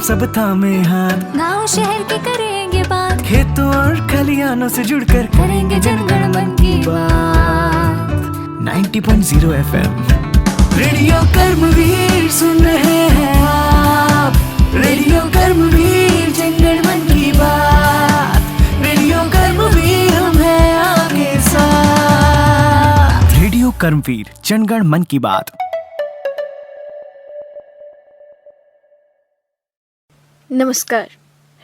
सब थामे हाथ, गांव शहर के करेंगे बात, खेतों और खलियानों से जुड़कर करेंगे जनगण मन की बात। 90.0 FM रेडियो कर्मवीर सुन रहे हैं आप, रेडियो कर्मवीर जनगण मन की बात, रेडियो कर्मवीर हम हैं आपके साथ। रेडियो कर्मवीर जनगण मन की बात। नमस्कार,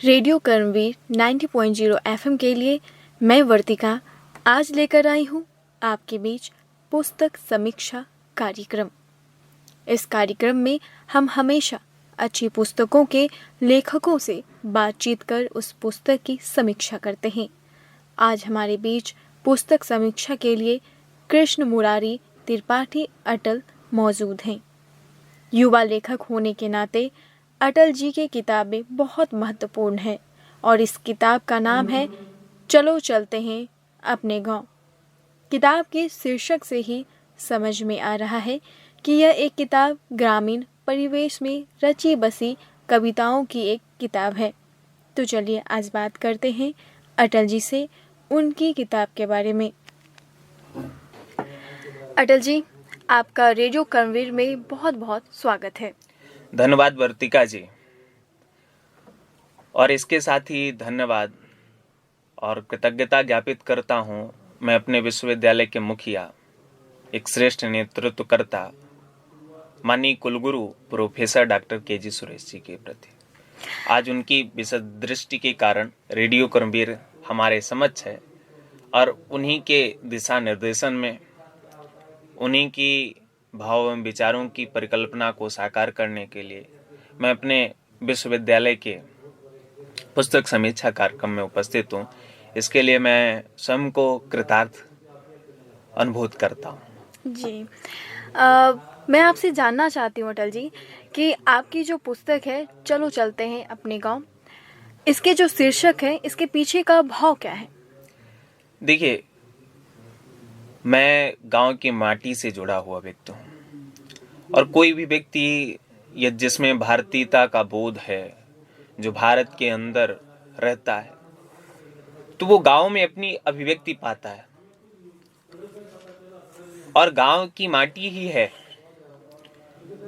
रेडियो कर्मवीर 90.0 FM के लिए मैं वर्तिका आज लेकर आई हूँ आपके बीच पुस्तक समीक्षा कार्यक्रम। इस कार्यक्रम में हम हमेशा अच्छी पुस्तकों के लेखकों से बातचीत कर उस पुस्तक की समीक्षा करते हैं। आज हमारे बीच पुस्तक समीक्षा के लिए कृष्ण मुरारी त्रिपाठी अटल मौजूद हैं। युवा लेखक होने के नाते अटल जी की किताबें बहुत महत्वपूर्ण हैं और इस किताब का नाम है चलो चलते हैं अपने गांव। किताब के शीर्षक से ही समझ में आ रहा है कि यह एक किताब ग्रामीण परिवेश में रची बसी कविताओं की एक किताब है। तो चलिए आज बात करते हैं अटल जी से उनकी किताब के बारे में। अटल जी, आपका रेडियो कर्मवीर में बहुत बहुत स्वागत है। धन्यवाद वर्तिका जी, और इसके साथ ही धन्यवाद और कृतज्ञता ज्ञापित करता हूँ मैं अपने विश्वविद्यालय के मुखिया, एक श्रेष्ठ नेतृत्वकर्ता माननीय कुलगुरु professor doctor KG. Suresh ji के प्रति। आज उनकी विशद दृष्टि के कारण रेडियो कर्मवीर हमारे समक्ष है और उन्हीं के दिशा निर्देशन में, उन्हीं की भाव एवं विचारों की परिकल्पना को साकार करने के लिए मैं अपने विश्वविद्यालय के पुस्तक समीक्षा कार्यक्रम में उपस्थित हूँ। इसके लिए मैं स्वयं को कृतार्थ अनुभूत करता हूँ। जी, मैं आपसे जानना चाहती हूँ अटल जी कि आपकी जो पुस्तक है चलो चलते हैं अपने गांव, इसके जो शीर्षक है इसके पीछे का भाव क्या है? देखिए, मैं गांव की माटी से जुड़ा हुआ व्यक्ति हूँ और कोई भी व्यक्ति या जिसमें भारतीयता का बोध है, जो भारत के अंदर रहता है, तो वो गांव में अपनी अभिव्यक्ति पाता है। और गांव की माटी ही है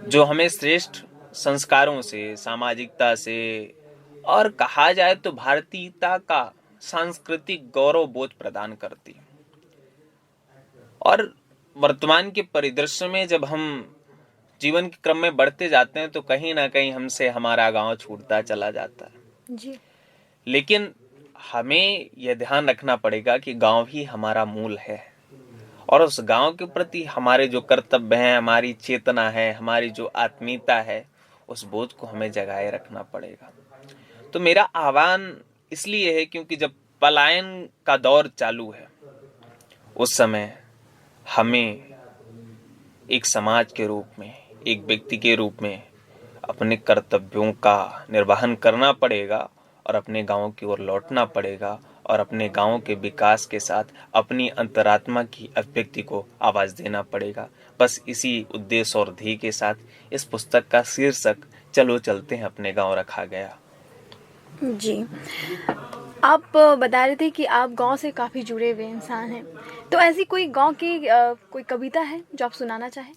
जो हमें श्रेष्ठ संस्कारों से, सामाजिकता से और कहा जाए तो भारतीयता का सांस्कृतिक गौरव बोध प्रदान करती है। और वर्तमान के परिदृश्य में जब हम जीवन के क्रम में बढ़ते जाते हैं तो कहीं ना कहीं हमसे हमारा गांव छूटता चला जाता है जी। लेकिन हमें यह ध्यान रखना पड़ेगा कि गांव ही हमारा मूल है और उस गांव के प्रति हमारे जो कर्तव्य हैं, हमारी चेतना है, हमारी जो आत्मीयता है, उस बोध को हमें जगाए रखना पड़ेगा। तो मेरा आह्वान इसलिए है क्योंकि जब पलायन का दौर चालू है, उस समय हमें एक समाज के रूप में, एक व्यक्ति के रूप में अपने कर्तव्यों का निर्वहन करना पड़ेगा और अपने गांव की ओर लौटना पड़ेगा और अपने गांव के विकास के साथ अपनी अंतरात्मा की अभिव्यक्ति को आवाज देना पड़ेगा। बस इसी उद्देश्य और ध्येय के साथ इस पुस्तक का शीर्षक चलो चलते हैं अपने गांव रखा गया। जी, आप बता रहे थे कि आप गांव से काफ़ी जुड़े हुए इंसान हैं, तो ऐसी कोई गांव की कोई कविता है जो आप सुनाना चाहें?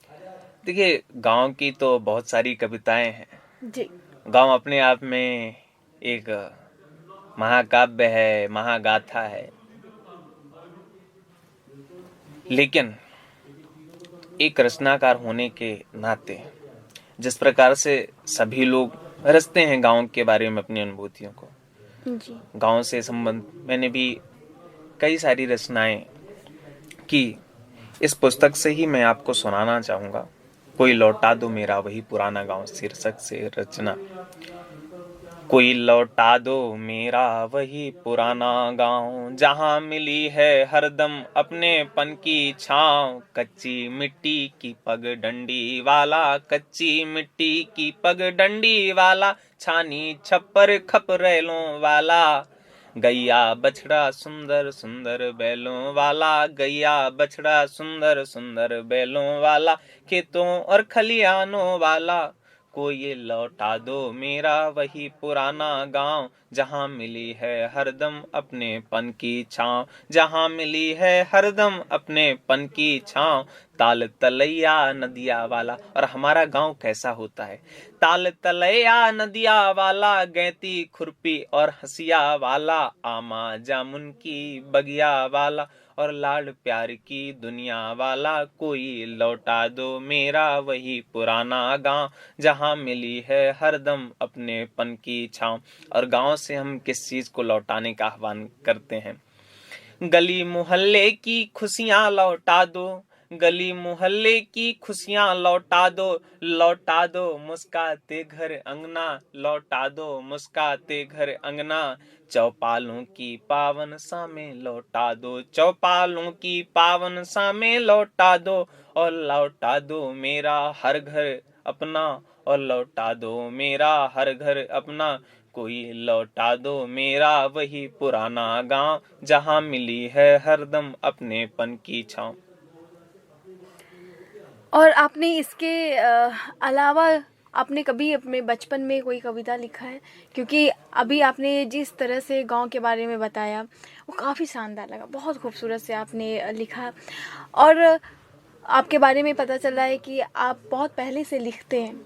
देखिए, गांव की तो बहुत सारी कविताएं हैं। जी। गांव अपने आप में एक महाकाव्य है, महागाथा है, लेकिन एक रचनाकार होने के नाते जिस प्रकार से सभी लोग रचते हैं गांव के बारे में अपनी अनुभूतियों को, जी। गांव से संबंध मैंने भी कई सारी रचनाएं की। इस पुस्तक से ही मैं आपको सुनाना चाहूंगा। कोई लौटा दो मेरा वही पुराना गांव शीर्षक से रचना। कोई लौटा दो मेरा वही पुराना गांव, जहां मिली है हरदम अपनेपन की छांव। कच्ची मिट्टी की पगडंडी वाला, कच्ची मिट्टी की पगडंडी वाला, छानी छप्पर खपरेलों वाला। गैया बछड़ा सुंदर सुंदर बैलों वाला, गैया बछड़ा सुंदर सुंदर बैलों वाला। खेतों और खलियानों वाला, कोई लौटा दो मेरा वही पुराना गांव, जहां मिली है हरदम अपनेपन की छांव, जहां मिली है हरदम अपनेपन की छांव। ताल तलैया नदिया वाला। और हमारा गांव कैसा होता है? ताल तलैया नदिया वाला, गैती खुरपी और हंसिया वाला, आमा जामुन की बगिया वाला, और लाड प्यार की दुनिया वाला। कोई लौटा दो मेरा वही पुराना गांव, जहां मिली है हरदम अपनेपन की छांव। और गांव से हम किस चीज को लौटाने का आह्वान करते हैं? गली मोहल्ले की खुशियां लौटा दो, गली मोहल्ले की खुशियां लौटा दो, लौटा दो मुस्काते घर अंगना, लौटा दो मुस्काते घर अंगना। चौपालों की पावन सामें लौटा दो, चौपालों की पावन सामें लौटा दो, और लौटा दो मेरा हर घर अपना, और लौटा दो मेरा हर घर अपना। कोई लौटा दो मेरा वही पुराना गांव, जहां मिली है हरदम अपनेपन की छांव। और आपने इसके अलावा आपने कभी अपने बचपन में कोई कविता लिखा है? क्योंकि अभी आपने जिस तरह से गांव के बारे में बताया वो काफ़ी शानदार लगा, बहुत खूबसूरत से आपने लिखा। और आपके बारे में पता चला है कि आप बहुत पहले से लिखते हैं,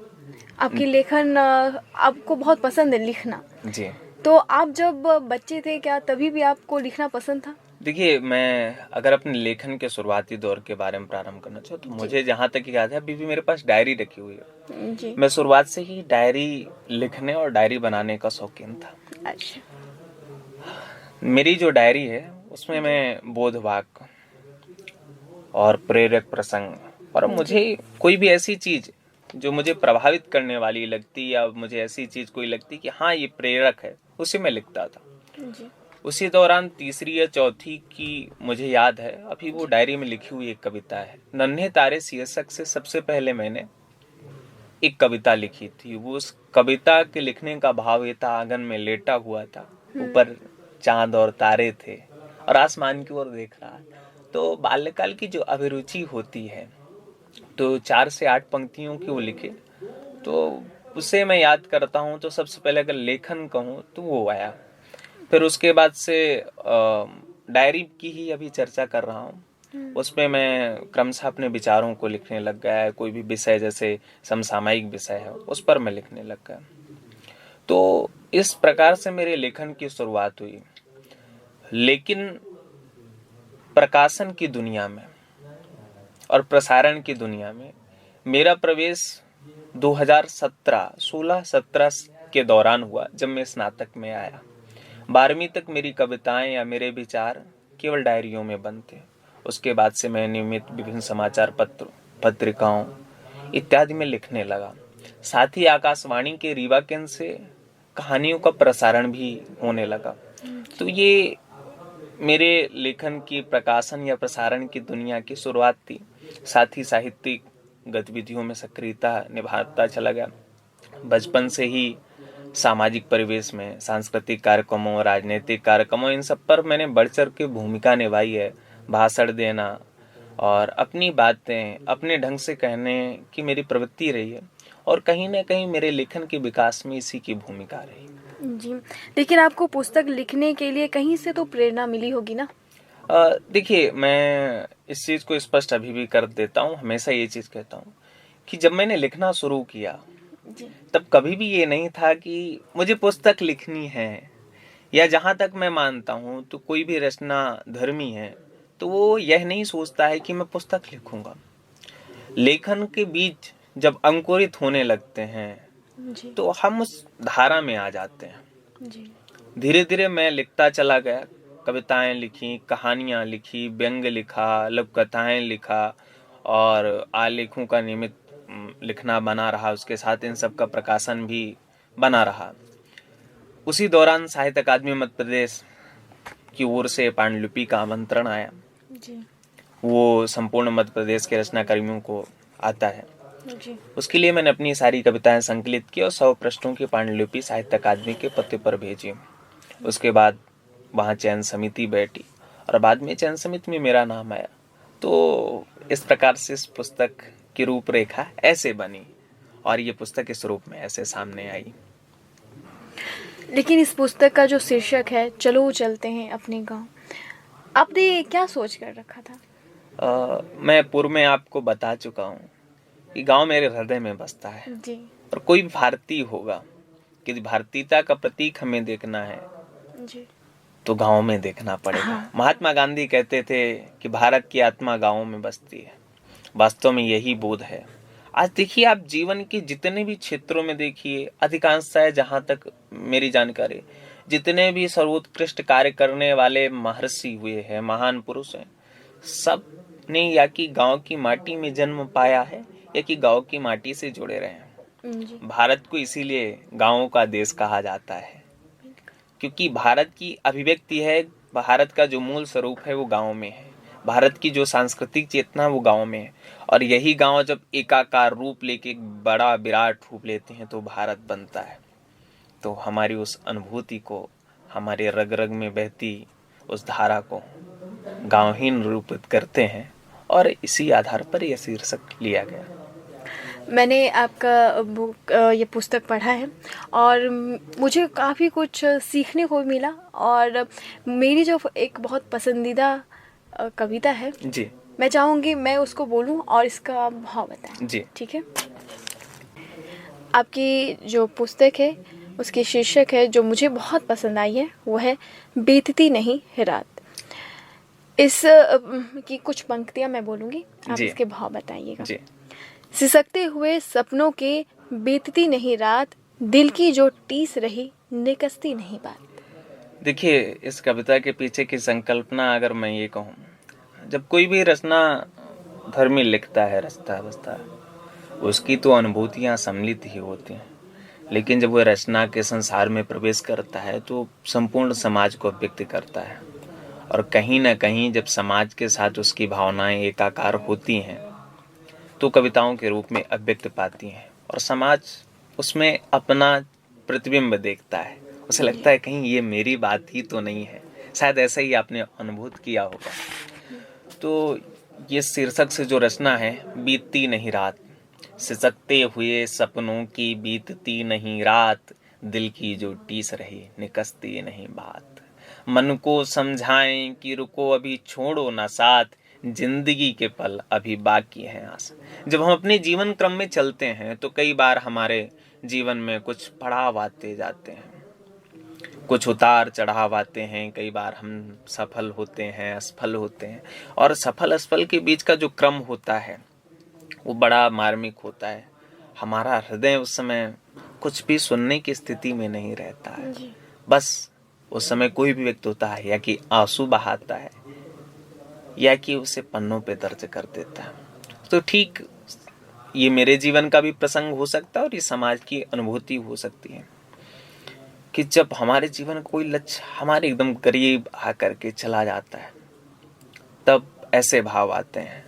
आपकी लेखन आपको बहुत पसंद है लिखना जी। तो आप जब बच्चे थे क्या तभी भी आपको लिखना पसंद था? देखिए, मैं अगर अपने लेखन के शुरुआती दौर के बारे में प्रारंभ करना चाहूँ तो मुझे जहाँ तक याद है अभी भी मेरे पास डायरी रखी हुई है जी। मैं शुरुआत से ही डायरी लिखने और डायरी बनाने का शौकीन था। अच्छा। मेरी जो डायरी है उसमें मैं बोधवाक्य और प्रेरक प्रसंग और मुझे कोई भी ऐसी चीज जो मुझे प्रभावित करने वाली लगती या मुझे ऐसी चीज कोई लगती कि हाँ ये प्रेरक है, उसे मैं लिखता था। जी। उसी दौरान तीसरी या चौथी की मुझे याद है, अभी वो डायरी में लिखी हुई एक कविता है। नन्हे तारे शीर्षक से सबसे पहले मैंने एक कविता लिखी थी। वो उस कविता के लिखने का भाव ये था, आंगन में लेटा हुआ था, ऊपर चांद और तारे थे और आसमान की ओर देख रहा। तो बाल्यकाल की जो अभिरुचि होती है तो 4 से 8 पंक्तियों की वो लिखे, तो उसे मैं याद करता हूँ। तो सबसे पहले अगर लेखन कहूँ तो वो आया। फिर उसके बाद से डायरी की ही अभी चर्चा कर रहा हूँ। उसमें मैं क्रमशः अपने विचारों को लिखने लग गया। कोई भी विषय जैसे समसामयिक विषय है उस पर मैं लिखने लग गया। तो इस प्रकार से मेरे लेखन की शुरुआत हुई। लेकिन प्रकाशन की दुनिया में और प्रसारण की दुनिया में मेरा प्रवेश 2016-17 के दौरान हुआ, जब मैं स्नातक में आया। 12वीं तक मेरी कविताएं या मेरे विचार केवल डायरियों में बंद थे। उसके बाद से मैं नियमित विभिन्न समाचार पत्र, पत्रिकाओं इत्यादि में लिखने लगा। साथ ही आकाशवाणी के रीवा केंद्र से कहानियों का प्रसारण भी होने लगा। तो ये मेरे लेखन की प्रकाशन या प्रसारण की दुनिया की शुरुआत थी। साथ ही साहित्यिक गतिविधियों में सक्रियता निभाता चला गया। बचपन से ही सामाजिक परिवेश में सांस्कृतिक कार्यक्रमों, राजनीतिक कार्यक्रमों, इन सब पर मैंने बढ़ चढ़ के भूमिका निभाई है। भाषण देना और अपनी बातें अपने ढंग से कहने की मेरी प्रवृत्ति रही है और कहीं ना कहीं मेरे लेखन के विकास में इसी की भूमिका रही। जी, लेकिन आपको पुस्तक लिखने के लिए कहीं से तो प्रेरणा मिली होगी ना? देखिए, मैं इस चीज़ को स्पष्ट अभी भी कर देता हूँ। हमेशा ये चीज़ कहता हूँ कि जब मैंने लिखना शुरू किया जी। तब कभी भी ये नहीं था कि मुझे पुस्तक लिखनी है, या जहाँ तक मैं मानता हूँ तो कोई भी रचना धर्मी है तो वो यह नहीं सोचता है कि मैं पुस्तक लिखूंगा। लेखन के बीज जब अंकुरित होने लगते हैं जी। तो हम उस धारा में आ जाते हैं। जी। धीरे धीरे मैं लिखता चला गया। कविताएं लिखी, कहानियां लिखी, व्यंग्य लिखा, लघु कथाएं लिखा और आलेखों का नियमित लिखना बना रहा। उसके साथ इन सब का प्रकाशन भी बना रहा। उसी दौरान साहित्य अकादमी मध्य प्रदेश की ओर से पांडुलिपि का आमंत्रण आया। जी। वो संपूर्ण मध्य प्रदेश के रचना कर्मियों को आता है। जी। उसके लिए मैंने अपनी सारी कविताएं संकलित की और 100 पृष्ठों की पांडुलिपि साहित्य अकादमी के पते पर भेजी। उसके बाद वहाँ चयन समिति बैठी और बाद में चयन समिति में मेरा नाम आया। तो इस प्रकार से इस पुस्तक की रूपरेखा ऐसे बनी और ये पुस्तक इस रूप में ऐसे सामने आई। लेकिन इस पुस्तक का जो शीर्षक है चलो चलते हैं अपने गांव, आपने क्या सोच कर रखा था? मैं पूर्व में आपको बता चुका हूँ कि गांव मेरे हृदय में बसता है। जी और कोई भारतीय होगा कि भारतीयता का प्रतीक हमें देखना है जी। तो गांव में देखना पड़ेगा। हाँ। महात्मा गांधी कहते थे कि भारत की आत्मा गांव में बसती है। वास्तव में यही बोध है। आज देखिए, आप जीवन के जितने भी क्षेत्रों में देखिए, अधिकांशतः जहां तक मेरी जानकारी, जितने भी सर्वोत्कृष्ट कार्य करने वाले महर्षि हुए हैं, महान पुरुष हैं, सब ने या कि गांव की माटी में जन्म पाया है या कि गांव की माटी से जुड़े रहे हैं। जी। भारत को इसीलिए गांवों का देश कहा जाता है, क्योंकि भारत की अभिव्यक्ति है, भारत का जो मूल स्वरूप है वो गांव में है। भारत की जो सांस्कृतिक चेतना वो गांव में है। और यही गांव जब एकाकार रूप लेके एक बड़ा विराट रूप लेते हैं तो भारत बनता है। तो हमारी उस अनुभूति को, हमारे रग रग में बहती उस धारा को गांव ही निरूपित करते हैं और इसी आधार पर यह शीर्षक लिया गया। मैंने आपका बुक ये पुस्तक पढ़ा है और मुझे काफ़ी कुछ सीखने को मिला। और मेरी जो एक बहुत पसंदीदा कविता है जी, मैं चाहूँगी मैं उसको बोलूँ और इसका भाव बताएं। जी, ठीक है। आपकी जो पुस्तक है उसकी शीर्षक है जो मुझे बहुत पसंद आई है, वो है बीतती नहीं है रात। इस की कुछ पंक्तियाँ मैं बोलूँगी, आप जी। इसके भाव बताइएगा। जी। सिसकते हुए सपनों के बीतती नहीं रात, दिल की जो टीस रही निकसती नहीं बात। देखिए, इस कविता के पीछे की संकल्पना अगर मैं ये कहूँ, जब कोई भी रचना धर्मी लिखता है, रचता बसता, उसकी तो अनुभूतियाँ सम्मिलित ही होती हैं, लेकिन जब वह रचना के संसार में प्रवेश करता है तो संपूर्ण समाज को व्यक्त करता है। और कहीं ना कहीं जब समाज के साथ उसकी भावनाएं एकाकार होती हैं तो कविताओं के रूप में अभिव्यक्त पाती हैं और समाज उसमें अपना प्रतिबिंब देखता है। उसे लगता है कहीं ये मेरी बात ही तो नहीं है। शायद ऐसा ही आपने अनुभूत किया होगा। तो ये शीर्षक से जो रचना है, बीतती नहीं रात, सिसकते हुए सपनों की बीतती नहीं रात, दिल की जो टीस रही निकसती नहीं बात, मन को समझाएं कि रुको अभी छोड़ो ना साथ, जिंदगी के पल अभी बाकी हैं आस। जब हम अपने जीवन क्रम में चलते हैं तो कई बार हमारे जीवन में कुछ पड़ाव आते जाते हैं, कुछ उतार चढ़ाव आते हैं। कई बार हम सफल होते हैं, असफल होते हैं, और सफल असफल के बीच का जो क्रम होता है वो बड़ा मार्मिक होता है। हमारा हृदय उस समय कुछ भी सुनने की स्थिति में नहीं रहता है। बस उस समय कोई भी व्यक्ति होता है या कि आंसू बहाता है या कि उसे पन्नों पे दर्ज कर देता है। तो ठीक ये मेरे जीवन का भी प्रसंग हो सकता है और ये समाज की अनुभूति हो सकती है कि जब हमारे जीवन का कोई लक्ष्य हमारे एकदम करीब आकर के चला जाता है तब ऐसे भाव आते हैं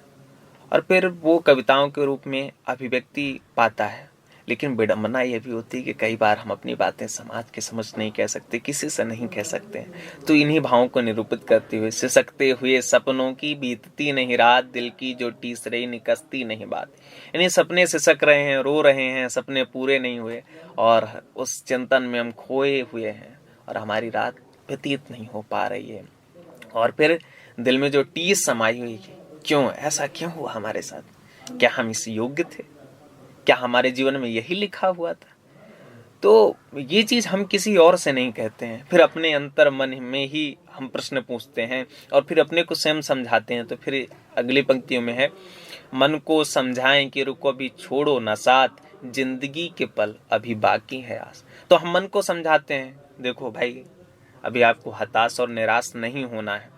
और फिर वो कविताओं के रूप में अभिव्यक्ति पाता है। लेकिन विडंबना यह भी होती है कि कई बार हम अपनी बातें समाज के समझ नहीं कह सकते, किसी से नहीं कह सकते। तो इन्हीं भावों को निरूपित करते हुए, सिसकते हुए सपनों की बीतती नहीं रात, दिल की जो टीस रही निकसती नहीं बात। यानी सपने सिसक रहे हैं, रो रहे हैं, सपने पूरे नहीं हुए और उस चिंतन में हम खोए हुए हैं और हमारी रात व्यतीत नहीं हो पा रही है। और फिर दिल में जो टीस समाई हुई है, क्यों ऐसा क्यों हुआ हमारे साथ? क्या हम इस योग्य थे? क्या हमारे जीवन में यही लिखा हुआ था? तो ये चीज हम किसी और से नहीं कहते हैं, फिर अपने अंतर मन में ही हम प्रश्न पूछते हैं और फिर अपने को स्वयं समझाते हैं। तो फिर अगली पंक्तियों में है, मन को समझाएं कि रुको अभी छोड़ो ना साथ, जिंदगी के पल अभी बाकी है आस। तो हम मन को समझाते हैं, देखो भाई अभी आपको हताश और निराश नहीं होना है,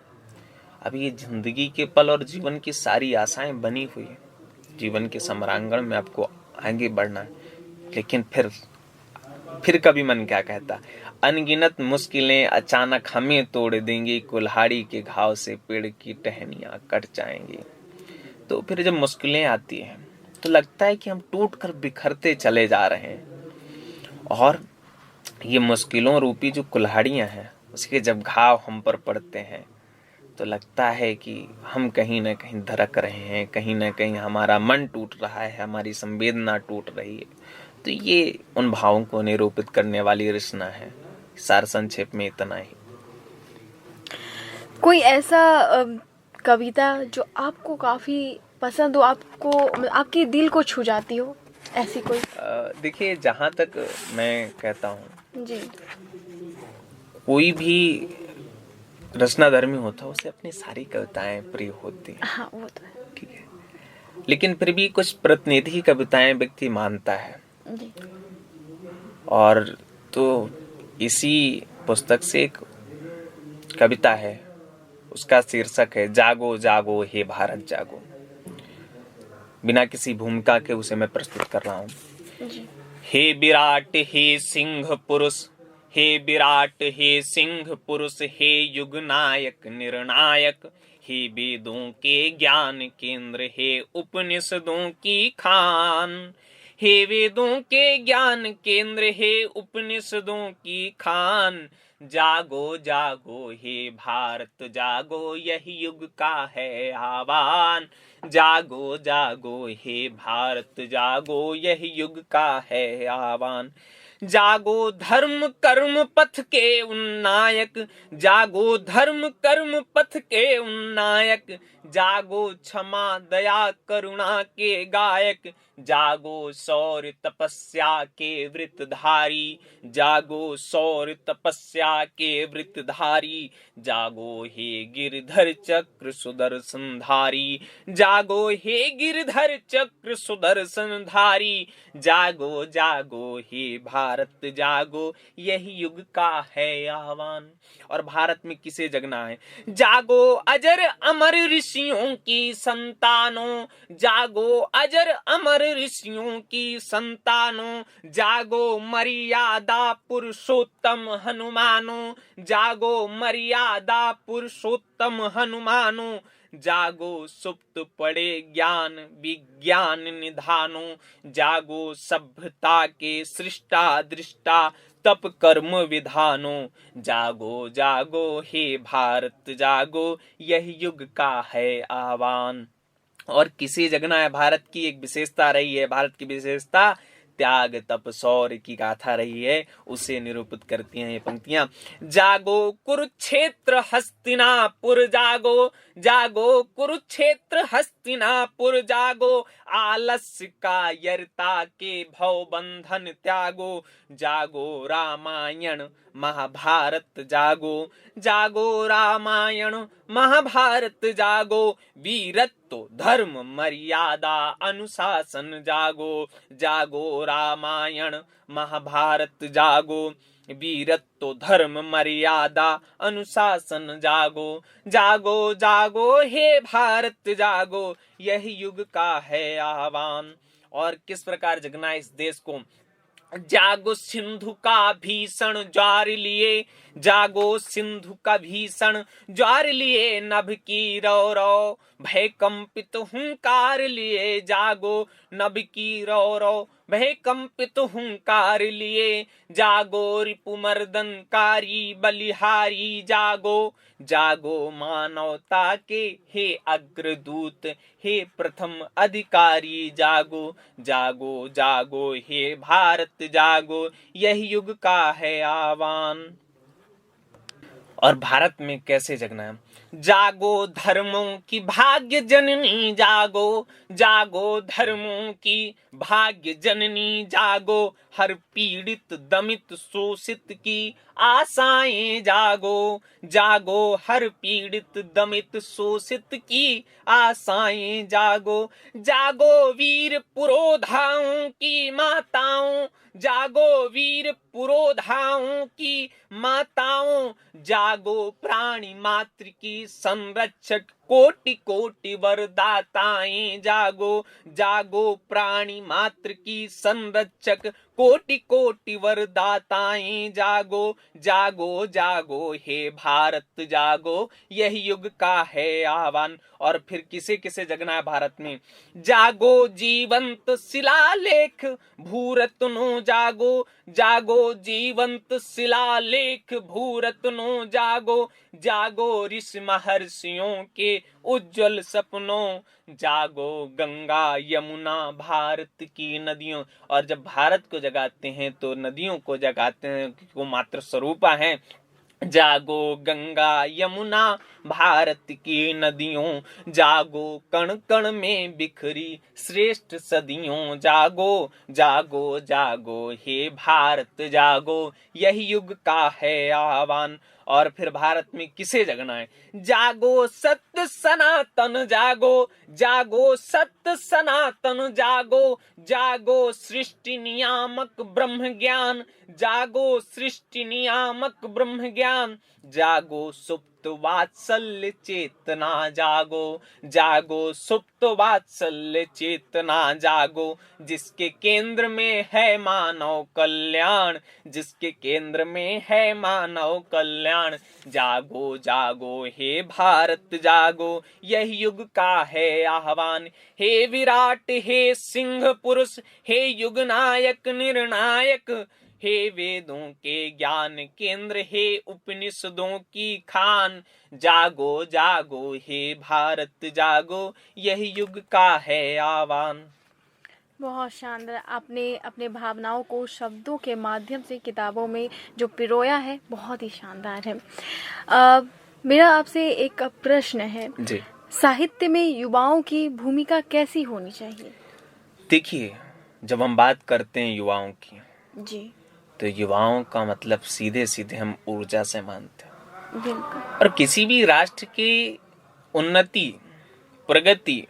अभी ये जिंदगी के पल और जीवन की सारी आशाएं बनी हुई है, जीवन के सम्रांगण में आपको आगे बढ़ना है। लेकिन फिर कभी मन क्या कहता, अनगिनत मुश्किलें अचानक हमें तोड़ देंगी, कुल्हाड़ी के घाव से पेड़ की टहनियां कट जाएंगी। तो फिर जब मुश्किलें आती हैं तो लगता है कि हम टूट कर बिखरते चले जा रहे हैं और ये मुश्किलों रूपी जो कुल्हाड़ियां हैं उसके जब घाव हम पर पड़ते हैं तो लगता है कि हम कहीं ना कहीं धड़क रहे हैं, कहीं ना कहीं हमारा मन टूट रहा है, हमारी संवेदना टूट रही है। तो ये उन भावों को निरूपित करने वाली रचना है। सार संक्षेप में इतना ही। कोई ऐसा कविता जो आपको काफ़ी पसंद हो, आपको आपके दिल को छू जाती हो, ऐसी कोई? देखिए, जहाँ तक मैं कहता हूँ, जी। कोई भी रचनाधर्मी होता है उसे अपनी सारी कविताएं प्रिय होती हैं। हाँ, वो तो है। ठीक है, लेकिन फिर भी कुछ प्रतिनिधि कविताएं व्यक्ति मानता है। जी। और तो इसी पुस्तक से एक कविता है, उसका शीर्षक है जागो जागो हे भारत जागो। बिना किसी भूमिका के उसे मैं प्रस्तुत कर रहा हूँ। जी। हे विराट हे सिंह पुरुष, हे विराट हे सिंह पुरुष, हे युग नायक निर्णायक, हे वेदों के ज्ञान केंद्र, हे उपनिषदों की खान। हे वेदों के ज्ञान केंद्र, हे उपनिषदों की खान। जागो जागो हे भारत जागो, यही युग का है आह्वान। जागो जागो हे भारत जागो, यही युग का है आह्वान। जागो धर्म कर्म पथ के उन्नायक, जागो धर्म कर्म पथ के उन्नायक, जागो क्षमा दया करुणा के गायक, जागो शौर्य तपस्या के वृतधारी, जागो शौर्य तपस्या के वृतधारी। जागो हे गिरधर चक्र सुदर्शनधारी, जागो हे गिरधर चक्र सुदर्शनधारी। जागो जागो हे भारत जागो, यही युग का है आह्वान। और भारत में किसे जगना है? जागो अजर अमर ऋषियों की संतानों, जागो अजर अमर ऋषियों की संतानों, जागो मर्यादा पुरुषोत्तम हनुमानों, जागो मर्यादा पुरुषोत्तम हनुमानों। जागो सुप्त पड़े ज्ञान विज्ञान निधानों, जागो सभ्यता के सृष्टा दृष्टा तप कर्म विधानों। जागो जागो हे भारत जागो, यही युग का है आह्वान। और किसे जगना है? भारत की एक विशेषता रही है, भारत की विशेषता त्याग तप शौर्य की गाथा रही है, उसे निरूपित करती हैं ये पंक्तियां। जागो कुरुक्षेत्र हस्तिनापुर जागो, जागो कुरुक्षेत्र हस्तिनापुर जागो, आलस्य कायरता के भव बंधन त्यागो। जागो रामायण महाभारत जागो, जागो रामायण महाभारत जागो, वीरत्व धर्म मर्यादा अनुशासन जागो। जागो रामायण महाभारत जागो, वीरत्व धर्म मर्यादा अनुशासन जागो। जागो जागो हे भारत जागो, यही युग का है आह्वान। और किस प्रकार जगना इस देश को? जागो सिंधु का भीषण ज्वार लिए, जागो सिंधु का भीषण ज्वार लिए, नभ की रो रो भय कंपित हुंकार लिए। जागो नभ की रो रो भय कंपित हुंकार लिए, जागो रिपुमर्दनकारी बलिहारी जागो। जागो मानवता के हे अग्रदूत, हे प्रथम अधिकारी जागो। जागो जागो हे भारत जागो, यही युग का है आह्वान। और भारत में कैसे जगना है? जागो धर्मों की भाग्य जननी जागो, जागो धर्मों की भाग्य जननी जागो, हर पीड़ित दमित शोषित की आशाएं जागो। जागो हर पीड़ित दमित शोषित की आशाएं जागो। जागो वीर पुरोधाओं की माताओं, जागो वीर पुरोधाओं की माताओं। जागो प्राणी मात्र की संरक्षक कोटि कोटि वरदाताएं जागो। जागो प्राणी मात्र की संरक्षक कोटि कोटि वरदाताएं जागो। जागो जागो हे भारत जागो, यही युग का है आह्वान। और फिर किसे किसे जगना है भारत में? जागो जीवंत शिलालेख भूरत्नों जागो, जागो जीवंत शिलालेख देख भूरत्नों जागो, जागो ऋषि महर्षियों के उज्जवल सपनों, जागो गंगा यमुना भारत की नदियों। और जब भारत को जगाते हैं तो नदियों को जगाते हैं, क्योंकि वो मात्र स्वरूपा हैं। जागो गंगा यमुना भारत की नदियों, जागो कण कण में बिखरी श्रेष्ठ सदियों, जागो जागो जागो हे भारत जागो, यही युग का है आह्वान। और फिर भारत में किसे जगना है? जागो सत्य सनातन जागो, जागो सत्य सनातन जागो, जागो सृष्टि नियामक ब्रह्म ज्ञान, जागो सृष्टि नियामक ब्रह्म ज्ञान, जागो सुप्त वात्सल्य चेतना जागो, जागो सुप्त वात्सल्य चेतना जागो, जिसके केंद्र में है मानव कल्याण, जिसके केंद्र में है मानव कल्याण, जागो जागो हे भारत जागो, यही युग का है आह्वान। हे विराट हे सिंह पुरुष, हे युग नायक निर्णायक, हे वेदों के ज्ञान केंद्र, हे उपनिषदों की खान, जागो जागो हे भारत जागो, यही युग का है आह्वान। बहुत शानदार। आपने अपने भावनाओं को शब्दों के माध्यम से किताबों में जो पिरोया है, बहुत ही शानदार है। मेरा आपसे एक प्रश्न है जी, साहित्य में युवाओं की भूमिका कैसी होनी चाहिए? देखिए, जब हम बात करते हैं युवाओं की, जी तो युवाओं का मतलब सीधे सीधे हम ऊर्जा से मानते हैं। बिल्कुल। और किसी भी राष्ट्र की उन्नति, प्रगति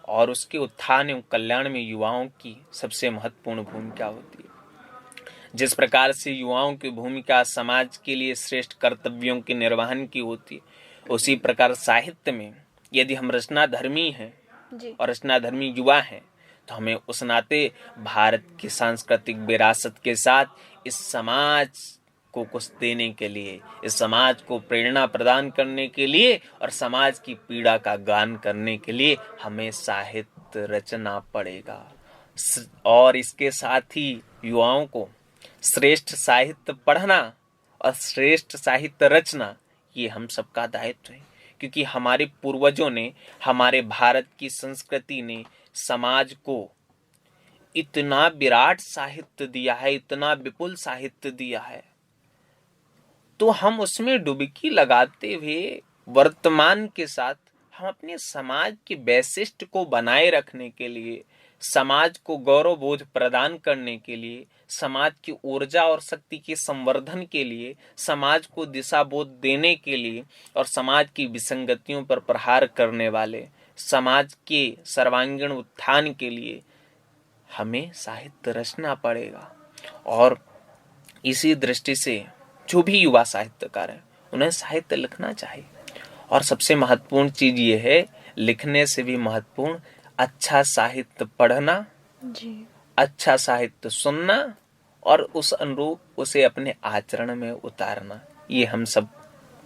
और उसके उत्थान एवं कल्याण में युवाओं की सबसे महत्वपूर्ण भूमिका होती है। जिस प्रकार से युवाओं की भूमिका समाज के लिए श्रेष्ठ कर्तव्यों के निर्वहन की होती है, उसी प्रकार साहित्य में यदि हम रचनाधर्मी हैं जी और रचनाधर्मी युवा हैं, तो हमें उस नाते भारत की सांस्कृतिक विरासत के साथ इस समाज को कुछ देने के लिए, इस समाज को प्रेरणा प्रदान करने के लिए और समाज की पीड़ा का गान करने के लिए हमें साहित्य रचना पड़ेगा। और इसके साथ ही युवाओं को श्रेष्ठ साहित्य पढ़ना और श्रेष्ठ साहित्य रचना, ये हम सबका दायित्व है। क्योंकि हमारे पूर्वजों ने, हमारे भारत की संस्कृति ने समाज को इतना विराट साहित्य दिया है, इतना विपुल साहित्य दिया है, तो हम उसमें डुबकी लगाते हुए वर्तमान के साथ हम अपने समाज के वैशिष्ट्य को बनाए रखने के लिए, समाज को गौरव बोध प्रदान करने के लिए, समाज की ऊर्जा और शक्ति के संवर्धन के लिए, समाज को दिशा बोध देने के लिए और समाज की विसंगतियों पर प्रहार करने वाले, समाज के सर्वांगीण उत्थान के लिए हमें साहित्य रचना पड़ेगा। और इसी दृष्टि से जो भी युवा साहित्यकार हैं, उन्हें साहित्य लिखना चाहिए। और सबसे महत्वपूर्ण चीज ये है, लिखने से भी महत्वपूर्ण अच्छा साहित्य पढ़ना, जी अच्छा साहित्य सुनना और उस अनुरूप उसे अपने आचरण में उतारना, ये हम सब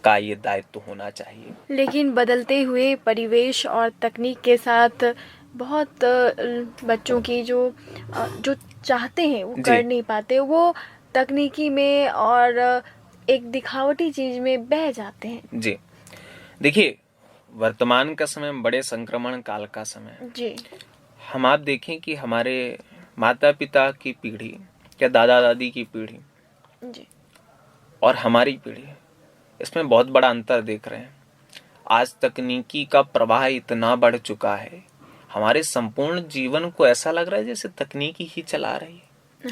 का ये दायित्व होना चाहिए। लेकिन बदलते हुए परिवेश और तकनीक के साथ बहुत बच्चों की जो चाहते हैं वो जी। कर नहीं पाते, वो तकनीकी में और एक दिखावटी चीज में बह जाते हैं। जी, देखिए, वर्तमान का समय बड़े संक्रमण काल का समय है। जी हम आप देखें कि हमारे माता पिता की पीढ़ी या दादा दादी की पीढ़ी जी और हमारी पीढ़ी, इसमें बहुत बड़ा अंतर देख रहे हैं। आज तकनीकी का प्रवाह इतना बढ़ चुका है, हमारे संपूर्ण जीवन को ऐसा लग रहा है जैसे तकनीकी ही चला रही है,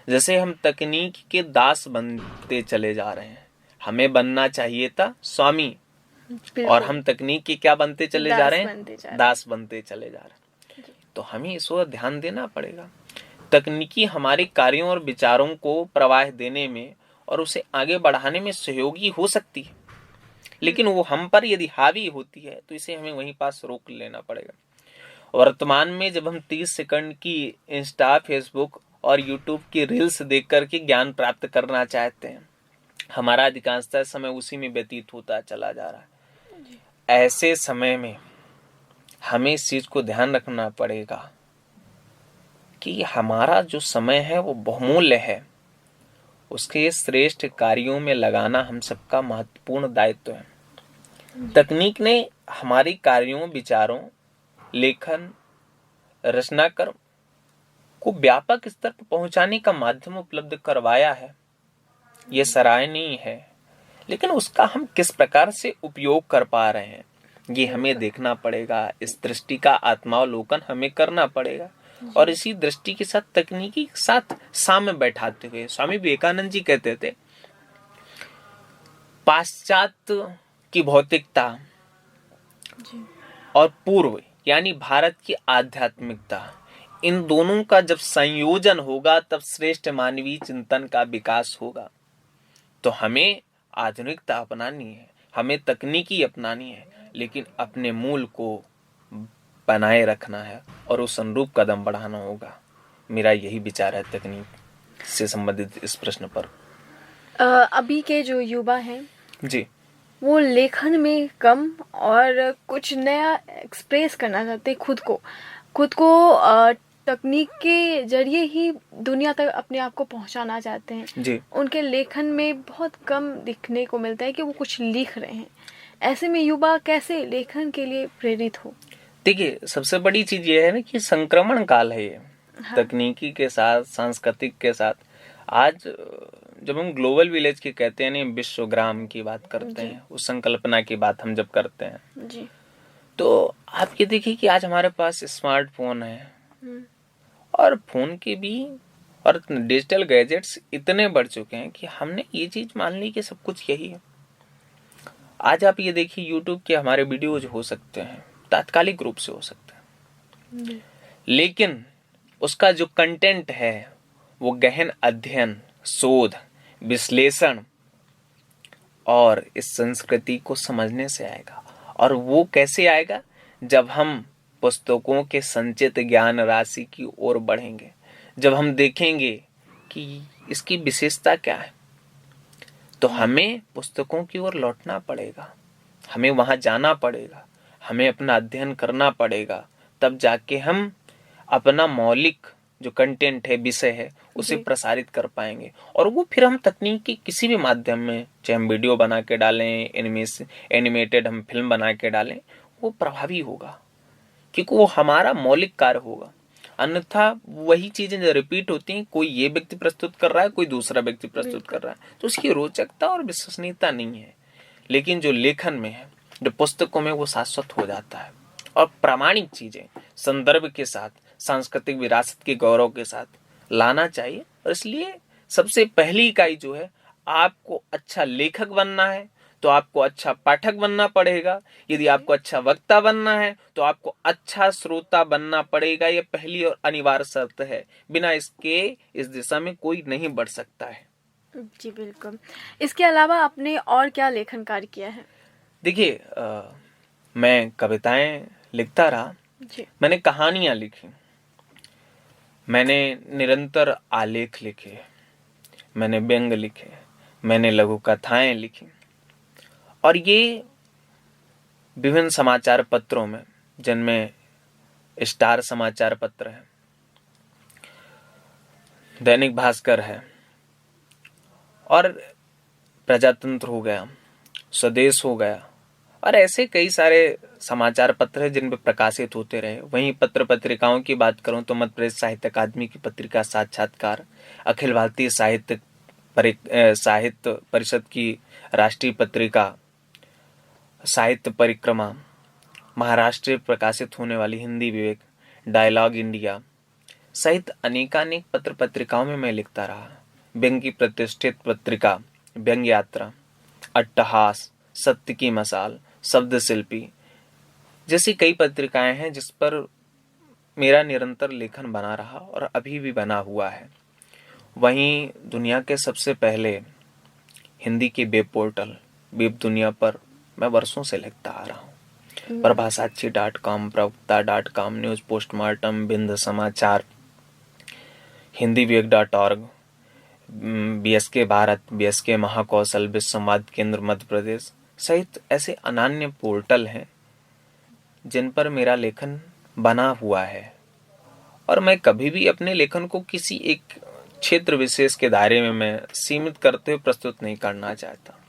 जैसे हम तकनीक के दास बनते चले जा रहे हैं। हमें बनना चाहिए था स्वामी, और हम तकनीक के क्या बनते चले जा रहे हैं? दास बनते चले जा रहे हैं। तो हमें इस ओर ध्यान देना पड़ेगा। तकनीकी हमारे कार्यों और विचारों को प्रवाह देने में और उसे आगे बढ़ाने में सहयोगी हो सकती है, लेकिन वो हम पर यदि हावी होती है तो इसे हमें वहीं पास रोक लेना पड़ेगा। वर्तमान में जब हम 30 सेकंड की इंस्टा, फेसबुक और यूट्यूब की रील्स देख करके ज्ञान प्राप्त करना चाहते हैं, हमारा अधिकांशतः समय उसी में व्यतीत होता चला जा रहा है। ऐसे समय में हमें इस चीज को ध्यान रखना पड़ेगा कि हमारा जो समय है वो बहुमूल्य है, उसके श्रेष्ठ कार्यों में लगाना हम सबका महत्वपूर्ण दायित्व है। तकनीक ने हमारी कार्यों, विचारों, लेखन, रचनाकर्म को व्यापक स्तर पर पहुंचाने का माध्यम उपलब्ध करवाया है। यह सराहनीय है, लेकिन उसका हम किस प्रकार से उपयोग कर पा रहे हैं ये हमें देखना पड़ेगा। इस दृष्टि का आत्मावलोकन हमें करना पड़ेगा और इसी दृष्टि के साथ तकनीकी के साथ सामने बैठाते हुए स्वामी विवेकानंद जी कहते थे, पाश्चात्य की भौतिकता और पूर्व यानी भारत की आध्यात्मिकता, इन दोनों का जब संयोजन होगा तब श्रेष्ठ मानवीय चिंतन का विकास होगा। तो हमें आधुनिकता अपनानी है, हमें तकनीकी अपनानी है, लेकिन अपने मूल को बनाए रखना है और उस अनुरूप कदम बढ़ाना होगा। मेरा यही विचार है तकनीक से संबंधित इस प्रश्न पर। अभी के जो युवा हैं जी, वो लेखन में कम और कुछ नया एक्सप्रेस करना चाहते हैं, खुद को तकनीक के जरिए ही दुनिया तक अपने आप को पहुंचाना चाहते हैं जी। उनके लेखन में बहुत कम दिखने को मिलता है कि वो कुछ लिख रहे हैं। ऐसे में युवा कैसे लेखन के लिए प्रेरित हो? देखिए, सबसे बड़ी चीज ये है ना कि संक्रमण काल है ये। हाँ। तकनीकी के साथ, सांस्कृतिक के साथ। आज जब हम ग्लोबल विलेज की कहते हैं ना, विश्वग्राम की बात करते हैं, उस संकल्पना की बात हम जब करते हैं जी, तो आप ये देखिए कि आज हमारे पास स्मार्टफोन है और फोन के भी और डिजिटल गैजेट्स इतने बढ़ चुके हैं कि हमने ये चीज मान ली कि सब कुछ यही है। आज आप ये देखिए, यूट्यूब के हमारे वीडियोज हो सकते हैं, तात्कालिक रूप से हो सकते हैं, लेकिन उसका जो कंटेंट है वो गहन अध्ययन, शोध, विश्लेषण और इस संस्कृति को समझने से आएगा। और वो कैसे आएगा? जब हम पुस्तकों के संचित ज्ञान राशि की ओर बढ़ेंगे, जब हम देखेंगे कि इसकी विशेषता क्या है, तो हमें पुस्तकों की ओर लौटना पड़ेगा, हमें वहां जाना पड़ेगा, हमें अपना अध्ययन करना पड़ेगा। तब जाके हम अपना मौलिक जो कंटेंट है, विषय है, उसे प्रसारित कर पाएंगे। और वो फिर हम तकनीक के किसी भी माध्यम में, चाहे हम वीडियो बना के डालें, एनिमेटेड हम फिल्म बना के डालें, वो प्रभावी होगा, क्योंकि वो हमारा मौलिक कार्य होगा। अन्यथा वही चीजें रिपीट होती हैं, कोई ये व्यक्ति प्रस्तुत कर रहा है, कोई दूसरा व्यक्ति प्रस्तुत कर रहा है, तो उसकी रोचकता और विश्वसनीयता नहीं है। लेकिन जो लेखन में है, जो पुस्तकों में, वो शाश्वत हो जाता है और प्रामाणिक चीजें संदर्भ के साथ, सांस्कृतिक विरासत के गौरव के साथ लाना चाहिए। और इसलिए सबसे पहली इकाई जो है, आपको अच्छा लेखक बनना है तो आपको अच्छा पाठक बनना पड़ेगा। यदि आपको अच्छा वक्ता बनना है तो आपको अच्छा श्रोता बनना पड़ेगा। यह पहली और अनिवार्य शर्त है, बिना इसके इस दिशा में कोई नहीं बढ़ सकता है। जी बिल्कुल। इसके अलावा आपने और क्या लेखन कार्य किया है? देखिए, मैं कविताएं लिखता रहा, मैंने कहानियां लिखी, मैंने निरंतर आलेख लिखे, मैंने व्यंग लिखे, मैंने लघु कथाएं लिखी, और ये विभिन्न समाचार पत्रों में, जिनमें स्टार समाचार पत्र है, दैनिक भास्कर है, और प्रजातंत्र हो गया, स्वदेश हो गया, और ऐसे कई सारे समाचार पत्र हैं जिन पे प्रकाशित होते रहे। वहीं पत्र पत्रिकाओं की बात करूं तो मध्य प्रदेश साहित्य अकादमी की पत्रिका साक्षात्कार, अखिल भारतीय साहित्य परिषद की राष्ट्रीय पत्रिका साहित्य परिक्रमा, महाराष्ट्र प्रकाशित होने वाली हिंदी विवेक, डायलॉग इंडिया सहित अनेकानेक पत्र पत्रिकाओं में मैं लिखता रहा। व्यंग की प्रतिष्ठित पत्रिका व्यंग यात्रा, अट्टहास, सत्य की मसाल, शब्द शिल्पी जैसी कई पत्रिकाएं हैं जिस पर मेरा निरंतर लेखन बना रहा और अभी भी बना हुआ है। वहीं दुनिया के सबसे पहले हिंदी के वेब पोर्टल वेब दुनिया पर मैं वर्षों से लिखता आ रहा हूँ। प्रभासाक्षी.com, प्रवक्ता.com, न्यूज पोस्टमार्टम, बिंद समाचार, हिंदीविवेक.org, BSK भारत, BSK महाकौशल, विश्व संवाद केंद्र मध्य प्रदेश सहित ऐसे अनन्य पोर्टल हैं जिन पर मेरा लेखन बना हुआ है। और मैं कभी भी अपने लेखन को किसी एक क्षेत्र विशेष के दायरे में मैं सीमित करते हुए प्रस्तुत नहीं करना चाहता।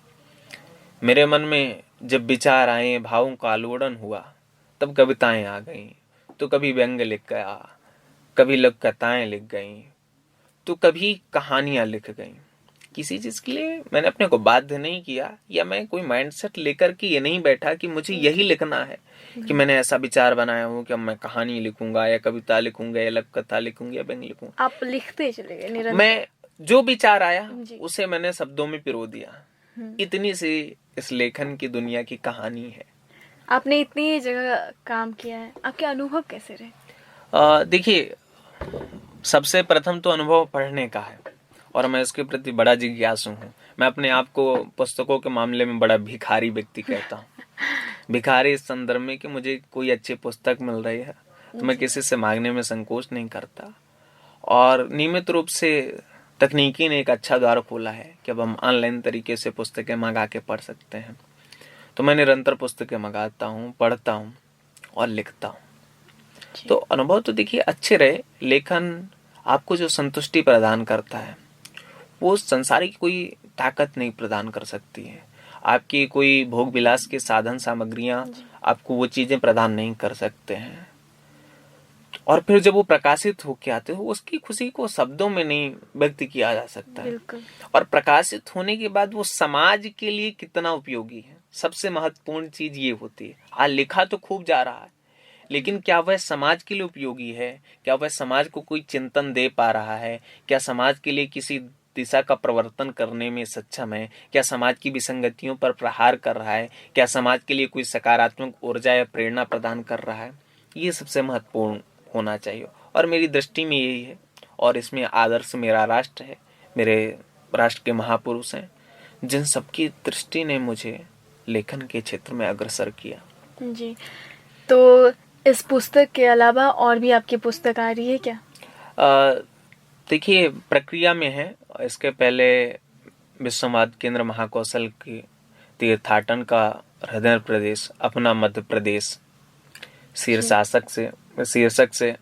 मेरे मन में जब विचार आए, भावों का आलोड़न हुआ, तब कविताएं आ गईं, तो कभी व्यंग्य लिख गया, कभी लोक कथाएं लिख गईं, तो कभी कहानियां लिख गईं। किसी चीज के लिए मैंने अपने को बाध्य नहीं किया, या मैं कोई माइंडसेट लेकर के ये नहीं बैठा कि मुझे यही लिखना है, कि मैंने ऐसा विचार बनाया हूँ कि अब मैं कहानी लिखूंगा या कविता लिखूंगा या लोक कथा लिखूंगा या व्यंग्य लिखूंगा। आप लिखते चले गए निरंतर। मैं जो विचार आया जी। उसे मैंने शब्दों में पिरो दिया। इतनी सी इस लेखन की दुनिया की कहानी है। आपने इतनी जगह काम किया है, आपके अनुभव कैसे रहे? देखिए, सबसे प्रथम तो अनुभव पढ़ने का है, और मैं इसके प्रति बड़ा जिज्ञासु हूँ। मैं अपने आप को पुस्तकों के मामले में बड़ा भिखारी व्यक्ति कहता हूँ। भिखारी इस संदर्भ में कि मुझे कोई अच्छी पुस्तक मिल रही है तो मैं किसी से मांगने में संकोच नहीं करता। और नियमित रूप से तकनीकी ने एक अच्छा द्वार खोला है कि अब हम ऑनलाइन तरीके से पुस्तकें मंगा के पढ़ सकते हैं। तो मैं निरंतर पुस्तकें मंगाता हूँ, पढ़ता हूँ और लिखता हूँ। तो अनुभव तो देखिए अच्छे रहे। लेखन आपको जो संतुष्टि प्रदान करता है वो संसार की कोई ताकत नहीं प्रदान कर सकती है। आपकी कोई भोग विलास के साधन सामग्रियां आपको वो चीजें प्रदान नहीं कर सकते हैं। और फिर जब वो प्रकाशित होके आते हो, उसकी खुशी को शब्दों में नहीं व्यक्त किया जा सकता है। और प्रकाशित होने के बाद वो समाज के लिए कितना उपयोगी है, सबसे महत्वपूर्ण चीज ये होती है। आज लिखा तो खूब जा रहा है, लेकिन क्या वह समाज के लिए उपयोगी है? क्या वह समाज को कोई चिंतन दे पा रहा है? क्या समाज के लिए किसी दिशा का प्रवर्तन करने में सक्षम है? क्या समाज की विसंगतियों पर प्रहार कर रहा है? क्या समाज के लिए कोई सकारात्मक ऊर्जा या प्रेरणा प्रदान कर रहा है? ये सबसे महत्वपूर्ण होना चाहिए, और मेरी दृष्टि में यही है। और इसमें आदर्श मेरा राष्ट्र है, मेरे राष्ट्र के महापुरुष हैं, जिन सबकी दृष्टि ने मुझे लेखन के क्षेत्र में अग्रसर किया। जी, तो इस पुस्तक के अलावा और भी आपकी पुस्तक आ रही है क्या? देखिए, प्रक्रिया में है। इसके पहले विश्व संवाद केंद्र महाकौशल के तीर्थाटन का हृदय प्रदेश अपना मध्य प्रदेश शीर्षक से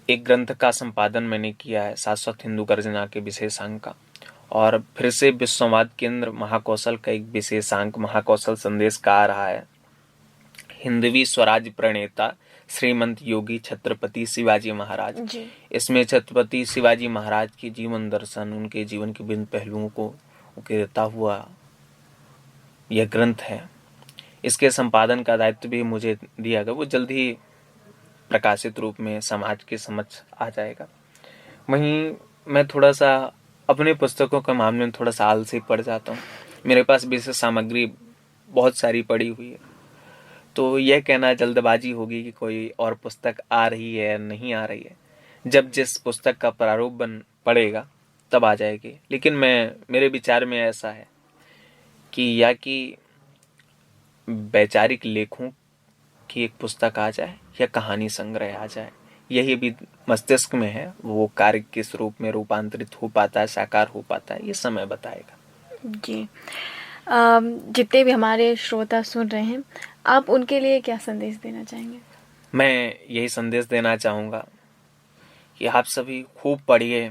एक ग्रंथ का संपादन मैंने किया है, शाश्वत हिंदू गर्जना के विशेषांक का। और फिर से विश्व संवाद केंद्र महाकौशल का एक विशेषांक महाकौशल संदेश का आ रहा है, हिंदवी स्वराज प्रणेता श्रीमंत योगी छत्रपति शिवाजी महाराज। इसमें छत्रपति शिवाजी महाराज के जीवन दर्शन, उनके जीवन के विभिन्न पहलुओं को उकेरता हुआ यह ग्रंथ है। इसके संपादन का दायित्व भी मुझे दिया गया, वो जल्द ही प्रकाशित रूप में समाज के समक्ष आ जाएगा। वहीं मैं थोड़ा सा अपने पुस्तकों के मामले में थोड़ा सा आलसी पड़ जाता हूँ। मेरे पास विशेष सामग्री बहुत सारी पड़ी हुई है, तो यह कहना जल्दबाजी होगी कि कोई और पुस्तक आ रही है या नहीं आ रही है। जब जिस पुस्तक का प्रारूप बन पड़ेगा तब आ जाएगी। लेकिन मेरे विचार में ऐसा है कि या कि वैचारिक लेखों की एक पुस्तक आ जाए या कहानी संग्रह आ जाए, यही भी मस्तिष्क में है। वो कार्य किस रूप में रूपांतरित हो पाता है, साकार हो पाता है, ये समय बताएगा। जी, जितने भी हमारे श्रोता सुन रहे हैं, आप उनके लिए क्या संदेश देना चाहेंगे? मैं यही संदेश देना चाहूँगा कि आप सभी खूब पढ़िए,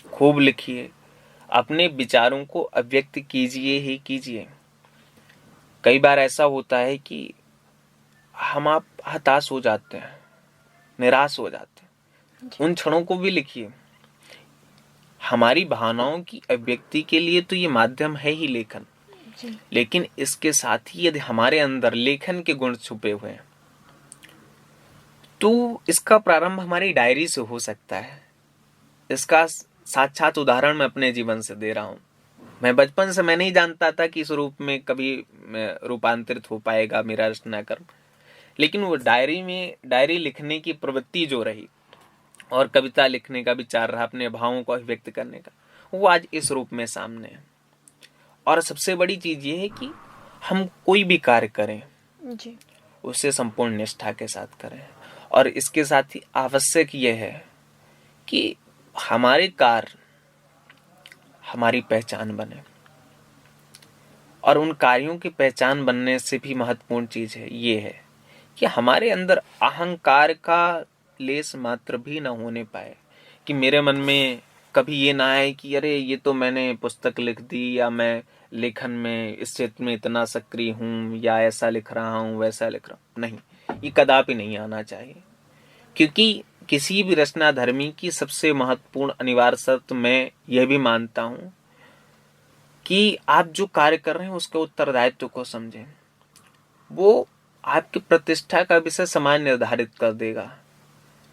खूब लिखिए, अपने विचारों को अभिव्यक्त कीजिए ही कीजिए। कई बार ऐसा होता है कि आप हताश हो जाते हैं, निराश हो जाते हैं, उन क्षणों को भी लिखिए। हमारी भावनाओं की अभिव्यक्ति के लिए तो ये माध्यम है ही लेखन, लेकिन इसके साथ ही यदि हमारे अंदर लेखन के गुण छुपे हुए हैं तो इसका प्रारंभ हमारी डायरी से हो सकता है। इसका साक्षात उदाहरण मैं अपने जीवन से दे रहा हूँ। मैं बचपन से मैं नहीं जानता था कि इस रूप में कभी रूपांतरित हो पाएगा मेरा रचनाकर्म, लेकिन वो डायरी लिखने की प्रवृत्ति जो रही और कविता लिखने का विचार रहा, अपने भावों को अभिव्यक्त करने का, वो आज इस रूप में सामने है। और सबसे बड़ी चीज ये है कि हम कोई भी कार्य करें जी, उसे संपूर्ण निष्ठा के साथ करें। और इसके साथ ही आवश्यक यह है कि हमारे कार्य हमारी पहचान बने, और उन कार्यों की पहचान बनने से भी महत्वपूर्ण चीज है ये है कि हमारे अंदर अहंकार का लेस मात्र भी न होने पाए, कि मेरे मन में कभी ये ना आए कि अरे ये तो मैंने पुस्तक लिख दी, या मैं लेखन में इस क्षेत्र में इतना सक्रिय हूँ, या ऐसा लिख रहा हूँ वैसा लिख रहा हूँ। नहीं, ये कदापि नहीं आना चाहिए, क्योंकि किसी भी रचना धर्मी की सबसे महत्वपूर्ण अनिवार्य शर्त मैं यह भी मानता हूँ कि आप जो कार्य कर रहे हैं उसके उत्तरदायित्व को समझें। वो आपकी प्रतिष्ठा का विषय समाज निर्धारित कर देगा,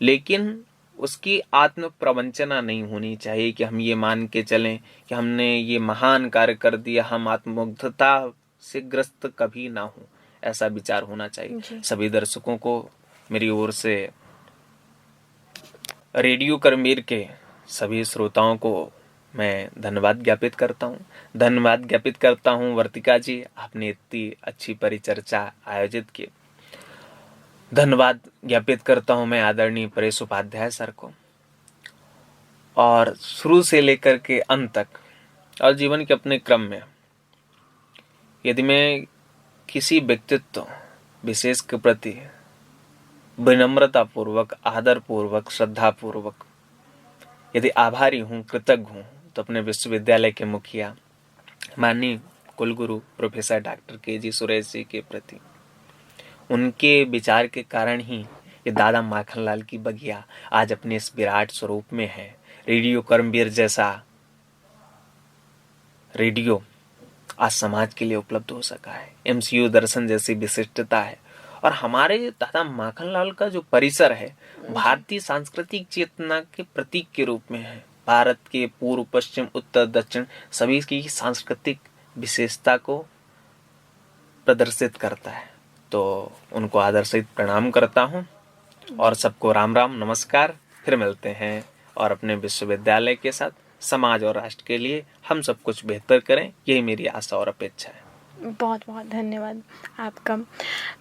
लेकिन उसकी आत्म प्रवंचना नहीं होनी चाहिए कि हम ये मान के चलें कि हमने ये महान कार्य कर दिया, हम आत्ममुग्धता से ग्रस्त कभी ना हो, ऐसा विचार होना चाहिए। सभी दर्शकों को मेरी ओर से, रेडियो कर्मवीर के सभी श्रोताओं को मैं धन्यवाद ज्ञापित करता हूँ। धन्यवाद ज्ञापित करता हूँ वर्तिका जी, आपने इतनी अच्छी परिचर्चा आयोजित की। धन्यवाद ज्ञापित करता हूँ मैं आदरणीय परेश उपाध्याय सर को। और शुरू से लेकर के अंत तक और जीवन के अपने क्रम में यदि मैं किसी व्यक्तित्व विशेष के प्रति विनम्रता पूर्वक, आदर पूर्वक, श्रद्धा पूर्वक यदि आभारी हूँ, कृतज्ञ हूँ, तो अपने विश्वविद्यालय के मुखिया माननीय कुलगुरु professor doctor KG. Suresh ji के प्रति। उनके विचार के कारण ही ये दादा माखनलाल की बगिया आज अपने इस विराट स्वरूप में है। रेडियो कर्मवीर जैसा रेडियो आज समाज के लिए उपलब्ध हो सका है। MCU दर्शन जैसी विशिष्टता है, और हमारे दादा माखनलाल का जो परिसर है भारतीय सांस्कृतिक चेतना के प्रतीक के रूप में है। भारत के पूर्व, पश्चिम, उत्तर, दक्षिण सभी की सांस्कृतिक विशेषता को प्रदर्शित करता है। तो उनको आदर सहित प्रणाम करता हूँ और सबको राम राम, नमस्कार। फिर मिलते हैं और अपने विश्वविद्यालय के साथ समाज और राष्ट्र के लिए हम सब कुछ बेहतर करें, यही मेरी आशा और अपेक्षा है। बहुत बहुत धन्यवाद आपका।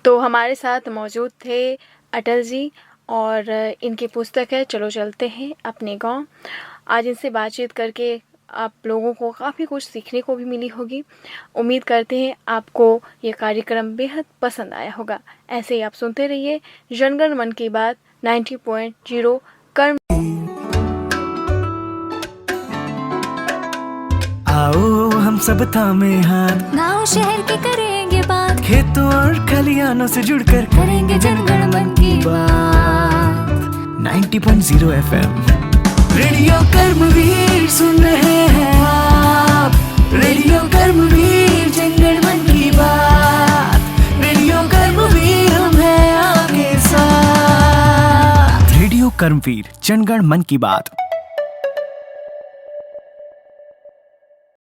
तो हमारे साथ मौजूद थे अटल जी, और इनकी पुस्तक है चलो चलते हैं अपने गांव। आज इनसे बातचीत करके आप लोगों को काफ़ी कुछ सीखने को भी मिली होगी। उम्मीद करते हैं आपको ये कार्यक्रम बेहद पसंद आया होगा। ऐसे ही आप सुनते रहिए जनगण मन की बात 90.0 कर्म। आओ हम सब थामे हाथ, गाँव शहर के करेंगे बात, खेतों और खलियानों से जुड़कर करेंगे जनगण मन की बात। 90.0 FM रेडियो कर्मवीर सुन रहे हैं आप। रेडियो कर्मवीर जनगण मन की बात। रेडियो कर्मवीर हम हैं आपके साथ। रेडियो कर्मवीर जनगण मन की बात।